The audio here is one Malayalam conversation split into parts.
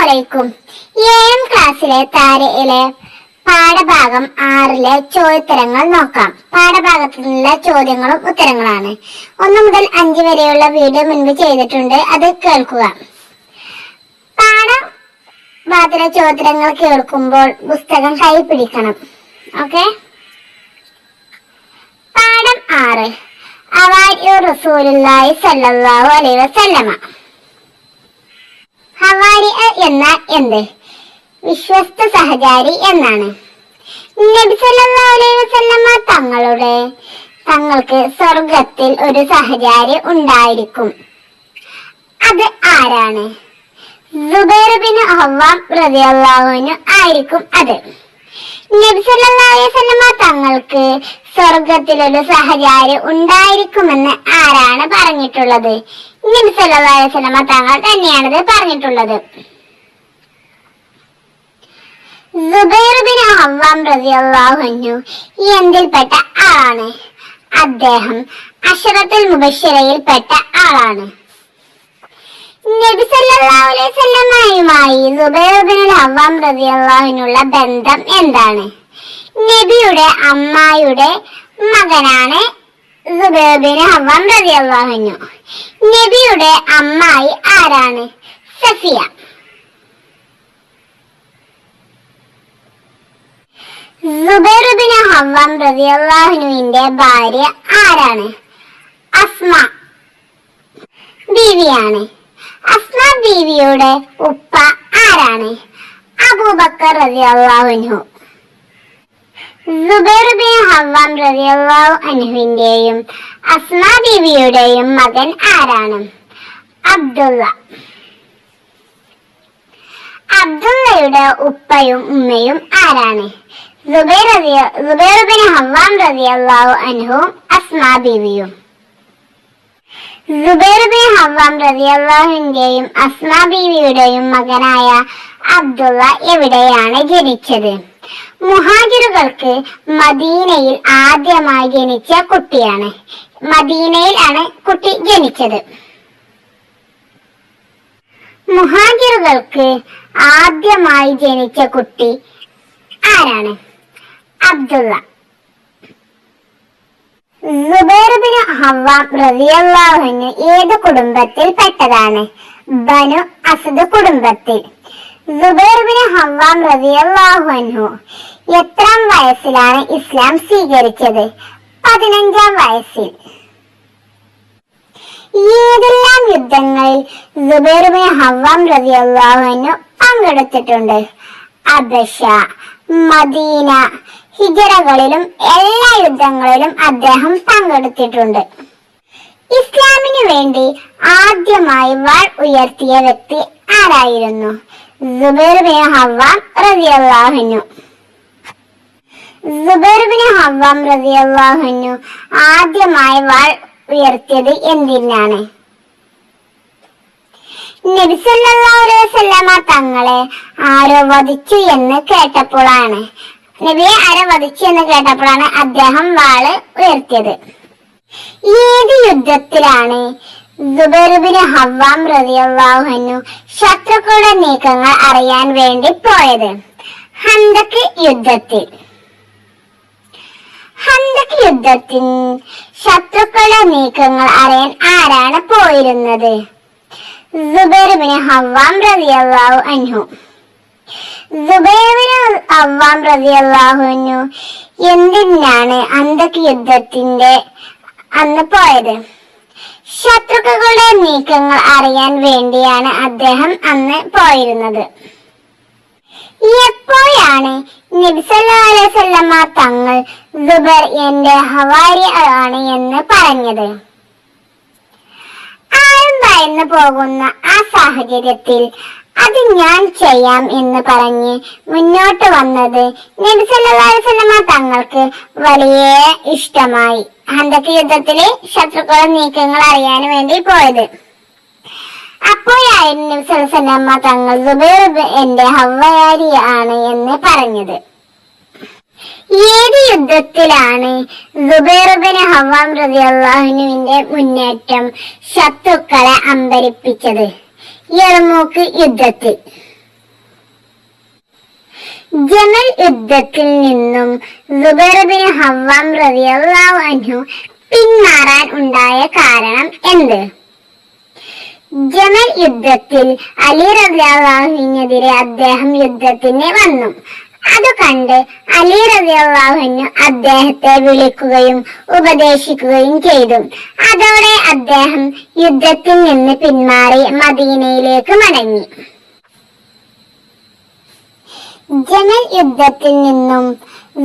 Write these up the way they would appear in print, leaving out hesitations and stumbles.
അലൈക്കും. 7ാം ക്ലാസ്സിലെ താരയിലെ പാഠഭാഗം 6ലെ ചോദ്യോത്തരങ്ങൾ നോക്കാം. പാഠഭാഗത്തിലുള്ള ചോദ്യങ്ങളും ഉത്തരങ്ങളാണ്. 1 മുതൽ 5 വരെയുള്ള വീഡിയോ മുൻപ് ചെയ്തിട്ടുണ്ട്, അത് കേൾക്കുക. പാഠഭാഗത്തിലെ ചോദ്യോത്തരങ്ങൾ കേൾക്കുമ്പോൾ പുസ്തകം കൈ പിടിക്കണം. ഓക്കെ. പാഠം 6. ഹവാരി റസൂലുള്ളാഹി സ്വല്ലല്ലാഹു അലൈഹി വസല്ലമ. ഹവാരി എന്നാൽ എന്ത്? വിശ്വസ്ത സഹചാരി എന്നാണ്. നബി സല്ലല്ലാഹു അലൈഹി വസല്ലമ തങ്ങൾക്ക് സ്വർഗത്തിൽ ഒരു സഹചാരി ഉണ്ടായിരിക്കും. അത് ആരാണ്? സുബൈർ ബിൻ അവ്വാം റളിയല്ലാഹു അൻഹു ആയിരിക്കും അത്. നബി സല്ലല്ലാഹു അലൈഹി വസല്ലമ തങ്ങൾക്ക് സ്വർഗത്തിൽ ഒരു സഹചാരി ഉണ്ടായിരിക്കുമെന്ന് ആരാണ് പറഞ്ഞിട്ടുള്ളത്? നബി സല്ലല്ലാഹു അലൈഹി വസല്ലമ തങ്ങൾ തന്നെയാണത് പറഞ്ഞിട്ടുള്ളത്. സുബൈർ ബിൻ അവ്വാം റളിയല്ലാഹു അൻഹു എന്തിൽപ്പെട്ട ആളാണ്? അദ്ദേഹം അശറത്തുൽ മുബശ്ശിറയിൽപ്പെട്ട ആളാണ്. നബി സല്ലല്ലാഹു അലൈഹി വസല്ലമയുമായി സുബൈർ ബിൻ അവ്വാം റളിയല്ലാഹു അൻഹുള്ള ബന്ധം എന്താണ്? നബിയുടെ അമ്മായിയുടെ മകനാണ് സുബൈർ ബിൻ അവ്വാം റളിയല്ലാഹു അൻഹു. നബിയുടെ അമ്മായി ആരാണ്? സഫിയ. സുബൈർ ബിൻ അവ്വാം റളിയല്ലാഹു അൻഹുവിന്റെ ഭാര്യ ആരാണ്? അസ്മ ബീവിയാണ്. അസ്മ ബീവിയുടെ ഉപ്പ ആരാണ്? അബൂബക്കർ റളിയല്ലാഹു അൻഹു. സുബൈർ ബിൻ അവ്വാം റളിയല്ലാഹു അൻഹുവിന്റെയും അസ്മ ബീവിയുടെയും മകൻ ആരാണ്? അബ്ദുള്ള. അബ്ദുള്ളയുടെ ഉപ്പയും ഉമ്മയും ആരാണ്? സുബൈർ ബിൻ അവ്വാം റളിയല്ലാഹു അൻഹുവും അസ്മ ബീവിയും. സുബൈർ ബിൻ അവ്വാം റളിയല്ലാഹുവിന്റെയും അസ്മ ബീവിയുടെയും മകനായ അബ്ദുള്ള എവിടെയാണ് ജനിച്ചത്? മുഹാജിറുകൾക്ക് മദീനയിൽ ആദ്യമായി ജനിച്ച കുട്ടിയാണ്. മദീനയിൽ ആണ് കുട്ടി ജനിച്ചത്. മുഹാജിറുകൾക്ക് ആദ്യമായി ജനിച്ച കുട്ടി ആരാണ്? അബ്ദുള്ള. സുബൈർ ബിൻ അവ്വാം റളിയല്ലാഹു അൻഹു ഏത് കുടുംബത്തിൽ പെട്ടതാണ്? ബനു അസ്ദ് കുടുംബത്തിൽ. സുബൈർ ബിൻ അവ്വാം റളിയല്ലാഹു അൻഹു എത്രാം വയസ്സിലാണ് ഇസ്ലാം സ്വീകരിച്ചത്? 15ാം വയസ്സിൽ. ഏതെല്ലാം യുദ്ധങ്ങളിൽ സുബൈർ ബിൻ അവ്വാം റളിയല്ലാഹു അൻഹു പങ്കെടുത്തിട്ടുണ്ട്? അബശ, മദീന, ഹിജറകളിലും എല്ലാ യുദ്ധങ്ങളിലും അദ്ദേഹം പങ്കെടുത്തിട്ടുണ്ട്. ഇസ്ലാമിനു വേണ്ടി ആദ്യമായി വാൾ ഉയർത്തിയ വ്യക്തി ആരായിരുന്നു? സുബൈർ ബിൻ അവ്വാം റളിയല്ലാഹു അൻഹു. സുബൈർ ബിൻ അവ്വാം റളിയല്ലാഹു അൻഹു ആദ്യമായി വാൾ ഉയർത്തിയത് എന്തിനാണ്? നബി സല്ലല്ലാഹു അലൈഹി വസല്ലമ തങ്ങളെ ആരോ വധിച്ചു എന്ന് കേട്ടപ്പോഴാണ് അദ്ദേഹം വാള് ഉയർത്തിയത്. ഏത് യുദ്ധത്തിലാണ് സുബൈർ ബിൻ അവ്വാം റളിയല്ലാഹു അൻഹു ശത്രുക്കളുടെ നീക്കങ്ങൾ അറിയാൻ വേണ്ടി പോയത്? ഖന്തക് യുദ്ധത്തിൽ. ഖന്തക് യുദ്ധത്തിൽ ശത്രുക്കളുടെ നീക്കങ്ങൾ അറിയാൻ ആരാണ് പോയിരുന്നത്? സുബൈർ ബിൻ അവ്വാം റളിയല്ലാഹു അൻഹു. സുബൈർ ബിൻ അവ്വാം റളിയല്ലാഹു അൻഹു എന്തിനാണ് ഖന്തക് യുദ്ധത്തിന്റെ അന്ന് പോയത്? ശത്രുക്കളുടെ നീക്കങ്ങൾ അറിയാൻ വേണ്ടിയാണ് അദ്ദേഹം അന്ന് പോയിരുന്നത്. എപ്പോഴാണ് നബി സല്ലല്ലാഹു അലൈഹി വസല്ലമ തങ്ങൾ സുബൈർ എന്റെ ഹവാരി ആണ് എന്ന് പറഞ്ഞത്? ആരും ഭയന്നു പോകുന്ന ആ സാഹചര്യത്തിൽ അത് ഞാൻ ചെയ്യാം എന്ന് പറഞ്ഞ് മുന്നോട്ട് വന്നത് നബി സല്ലല്ലാഹു അലൈഹി വസല്ലമ തങ്ങൾക്ക് വലിയ ഇഷ്ടമായി. ഖന്തക് യുദ്ധത്തില് ശത്രുക്കളുടെ നീക്കങ്ങൾ അറിയാൻ വേണ്ടി പോയത്. അപ്പോഴായിരുന്നു നബി സല്ലല്ലാഹു അലൈഹി വസല്ലമ തങ്ങൾ സുബൈർ എന്റെ ഹവാരി ആണ് എന്ന് പറഞ്ഞത്. ഏത് യുദ്ധത്തിലാണ് സുബൈർ ബിൻ അവ്വാം റളിയല്ലാഹു അൻഹുവിന്റെ മുന്നേറ്റം ശത്രുക്കളെ അമ്പരിപ്പിച്ചത്? യർമൂക്ക് യുദ്ധത്തിൽ. ജമൽ യുദ്ധത്തിൽ നിന്നും സുബൈർ ബിൻ അവ്വാം റളിയല്ലാഹു അൻഹു പിന്മാറാൻ ഉണ്ടായ കാരണം എന്ത്? ജമൽ യുദ്ധത്തിൽ അലി റളിയല്ലാഹുവിനെതിരെ അദ്ദേഹം യുദ്ധത്തിന് വന്നു. അത് കണ്ട് അലി റളിയല്ലാഹു അൻഹു അദ്ദേഹത്തെ വിളിക്കുകയും ഉപദേശിക്കുകയും ചെയ്തു. അതോടെ അദ്ദേഹം യുദ്ധത്തിൽ നിന്ന് പിന്മാറി മദീനയിലേക്ക് മടങ്ങി. ജമൽ യുദ്ധത്തിൽ നിന്നും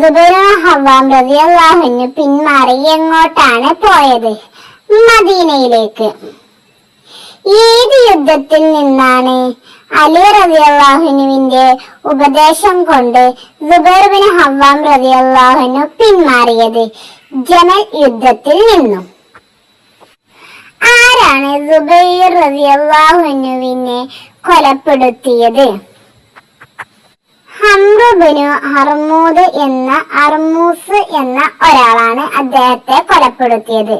സുബൈർ ബിൻ അവ്വാം റളിയല്ലാഹു അൻഹു പിന്മാറി എങ്ങോട്ടാണ് പോയത്? മദീനയിലേക്ക്. ഏത് യുദ്ധത്തിൽ നിന്നാണ് അലി റളിയല്ലാഹുവിന്റെ ഉപദേശം കൊണ്ട് സുബൈർ ബിൻ അവ്വാം റളിയല്ലാഹു അൻഹു പിന്മാറിയത്? ജമൽ യുദ്ധത്തിൽ നിന്നും. ആരാണ് സുബൈർ റളിയല്ലാഹു അൻഹുവിനെ കൊലപ്പെടുത്തിയത്? അർമൂസ് എന്ന ഒരാളാണ് അദ്ദേഹത്തെ കൊലപ്പെടുത്തിയത്.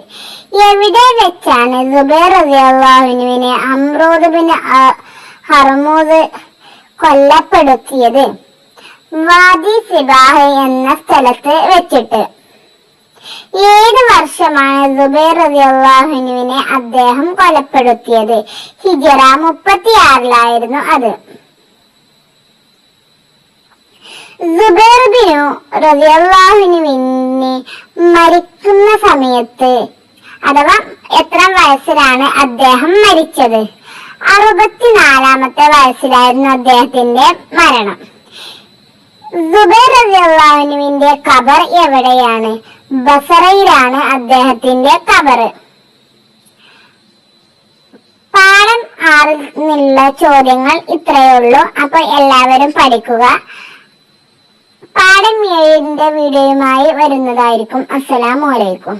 എവിടെ വെച്ചാണ് സുബൈർ റളിയല്ലാഹുവിനെ ഹർമൂസ് കൊല്ലപ്പെടുത്തിയത്? വാദി സിബാഹ് എന്ന സ്ഥലത്ത് വെച്ചിട്ട്. ഏത് വർഷമാണ് സുബൈർ റളിയല്ലാഹുവിനെ അദ്ദേഹം കൊലപ്പെടുത്തിയത്? ഹിജറ 36 അത്. സുബൈർ ബിൻ റളിയല്ലാഹുവിനെ മരിക്കുന്ന സമയത്ത് അഥവാ എത്ര വയസ്സിലാണ് അദ്ദേഹം മരിച്ചത്? 64-ാമത്തെ വയസ്സിലായിരുന്നു അദ്ദേഹത്തിന്റെ മരണം. സുബൈർ റളിയല്ലാഹുവിന്റെ ഖബർ എവിടെയാണ്? ബസറയിലാണ് അദ്ദേഹത്തിന്റെ ഖബർ. പാഠം 6 നിന്നുള്ള ചോദ്യങ്ങൾ ഇത്രയേ ഉള്ളൂ. അപ്പൊ എല്ലാവരും പഠിക്കുക. പാഠം 7ന്റെ വീഡിയോയുമായി വരുന്നതായിരിക്കും. അസ്സലാമു അലൈക്കും.